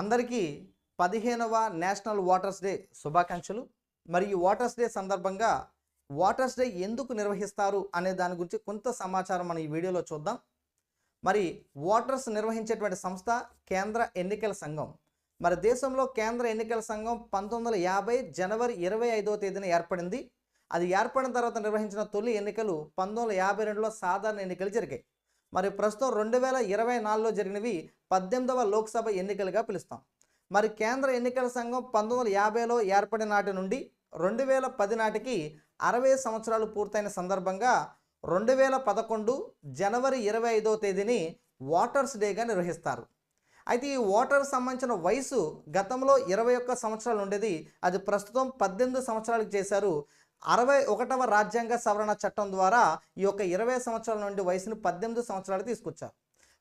అందరికీ 15వ national waters day శుభాకాంక్షలు. మరి ఈ వాటర్స్ డే సందర్భంగా వాటర్స్ డే ఎందుకు నిర్వహిస్తారు అనే దాని గురించి కొంత సమాచారం మనం ఈ వీడియోలో చూద్దాం. మరి వాటర్స్ నిర్వహించేటువంటి సంస్థ కేంద్ర ఎన్నికల సంఘం. మరి దేశంలో కేంద్ర ఎన్నికల సంఘం 1950 జనవరి 25వ తేదీన ఏర్పడింది. అది ఏర్పడిన తర్వాత నిర్వహించిన తొలి ఎన్నికలు 1952లో సాధారణ ఎన్నికలు జరిగాయి. మరి ప్రస్తుతం 2024లో జరిగినవి 18వ లోక్సభ ఎన్నికలుగా పిలుస్తాం. మరి కేంద్ర ఎన్నికల సంఘం 1950లో ఏర్పడిన నాటి నుండి 2010 నాటికి 60 సంవత్సరాలు పూర్తయిన సందర్భంగా 2011 జనవరి 25వ తేదీని వాటర్స్ డేగా నిర్వహిస్తారు. అయితే ఈ వాటర్ సంబంధించిన వయసు గతంలో 21 సంవత్సరాలు ఉండేది, అది ప్రస్తుతం 18 సంవత్సరాలకు చేశారు. 61వ రాజ్యాంగ సవరణ చట్టం ద్వారా ఈ యొక్క 20 సంవత్సరాల నుండి వయసును 18 సంవత్సరాలకు తీసుకొచ్చారు.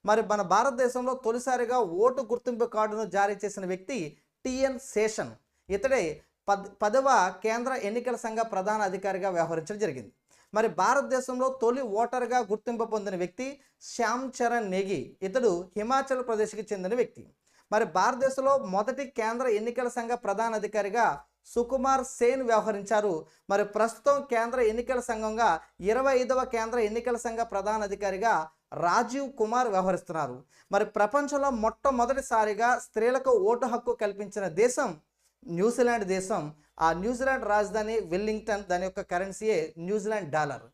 మరి మన భారతదేశంలో తొలిసారిగా ఓటు గుర్తింపు కార్డును జారీ చేసిన వ్యక్తి టిఎన్ శేషన్. ఇతడే 10వ కేంద్ర ఎన్నికల సంఘ ప్రధాన అధికారిగా వ్యవహరించడం జరిగింది. మరి భారతదేశంలో తొలి ఓటర్గా గుర్తింపు పొందిన వ్యక్తి శ్యామ్ చరణ్ నేగి. ఇతడు హిమాచల్ ప్రదేశ్కి చెందిన వ్యక్తి. మరి భారతదేశంలో మొదటి కేంద్ర ఎన్నికల సంఘ ప్రధాన అధికారిగా సుకుమార్ సేన్ వ్యవహరించారు. మరి ప్రస్తుతం కేంద్ర ఎన్నికల సంఘంగా 25వ కేంద్ర ఎన్నికల సంఘ ప్రధాన అధికారిగా రాజీవ్ కుమార్ వ్యవహరిస్తున్నారు. మరి ప్రపంచంలో మొట్టమొదటిసారిగా స్త్రీలకు ఓటు హక్కు కల్పించిన దేశం న్యూజిలాండ్ దేశం. ఆ న్యూజిలాండ్ రాజధాని వెల్లింగ్టన్, దాని యొక్క కరెన్సీయే న్యూజిలాండ్ డాలర్.